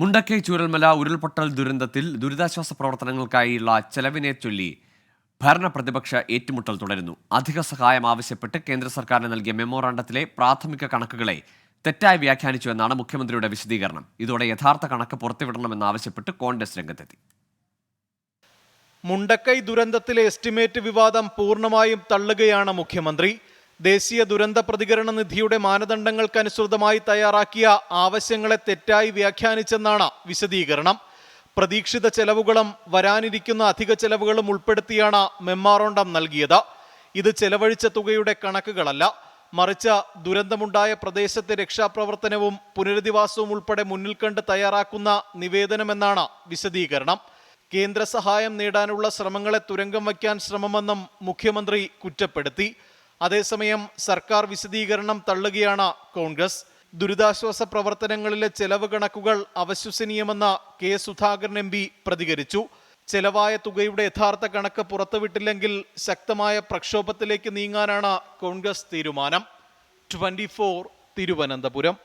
മുണ്ടക്കൈ ചൂരൽമല ഉരുൾപൊട്ടൽ ദുരന്തത്തിൽ ദുരിതാശ്വാസ പ്രവർത്തനങ്ങൾക്കായുള്ള ചെലവിനെ ചൊല്ലി ഭരണ പ്രതിപക്ഷ ഏറ്റുമുട്ടൽ തുടരുന്നു. അധിക സഹായം ആവശ്യപ്പെട്ട് കേന്ദ്ര സർക്കാരിന് നൽകിയ മെമ്മോറാണ്ടത്തിലെ പ്രാഥമിക കണക്കുകളെ തെറ്റായി വ്യാഖ്യാനിച്ചുവെന്നാണ് മുഖ്യമന്ത്രിയുടെ വിശദീകരണം. ഇതോടെ യഥാർത്ഥ കണക്ക് പുറത്തുവിടണമെന്നാവശ്യപ്പെട്ട് കോൺഗ്രസ് രംഗത്തെത്തി. മുണ്ടക്കൈ ദുരന്തത്തിലെ എസ്റ്റിമേറ്റ് വിവാദം പൂർണ്ണമായും തള്ളുകയാണ് മുഖ്യമന്ത്രി. ദേശീയ ദുരന്ത പ്രതികരണ നിധിയുടെ മാനദണ്ഡങ്ങൾക്കനുസൃതമായി തയ്യാറാക്കിയ ആവശ്യങ്ങളെ തെറ്റായി വ്യാഖ്യാനിച്ചെന്നാണ് വിശദീകരണം. പ്രതീക്ഷിത ചെലവുകളും വരാനിരിക്കുന്ന അധിക ചെലവുകളും ഉൾപ്പെടുത്തിയാണ് മെമ്മോറാണ്ടം നൽകിയത്. ഇത് ചെലവഴിച്ച തുകയുടെ കണക്കുകളല്ല, മറിച്ച് ദുരന്തമുണ്ടായ പ്രദേശത്തെ രക്ഷാപ്രവർത്തനവും പുനരധിവാസവും ഉൾപ്പെടെ മുന്നിൽ കണ്ട് തയ്യാറാക്കുന്ന നിവേദനമെന്നാണ് വിശദീകരണം. കേന്ദ്ര സഹായം നേടാനുള്ള ശ്രമങ്ങളെ തുരങ്കം വയ്ക്കാൻ ശ്രമമെന്നും മുഖ്യമന്ത്രി കുറ്റപ്പെടുത്തി. അതേസമയം സർക്കാർ വിശദീകരണം തള്ളുകയാണ് കോൺഗ്രസ്. ദുരിതാശ്വാസ പ്രവർത്തനങ്ങളിലെ ചെലവ് കണക്കുകൾ അവിശ്വസനീയമെന്ന് കെ സുധാകരൻ എം പി പ്രതികരിച്ചു. ചെലവായ തുകയുടെ യഥാർത്ഥ കണക്ക് പുറത്തുവിട്ടില്ലെങ്കിൽ ശക്തമായ പ്രക്ഷോഭത്തിലേക്ക് നീങ്ങാനാണ് കോൺഗ്രസ് തീരുമാനം. 24 തിരുവനന്തപുരം.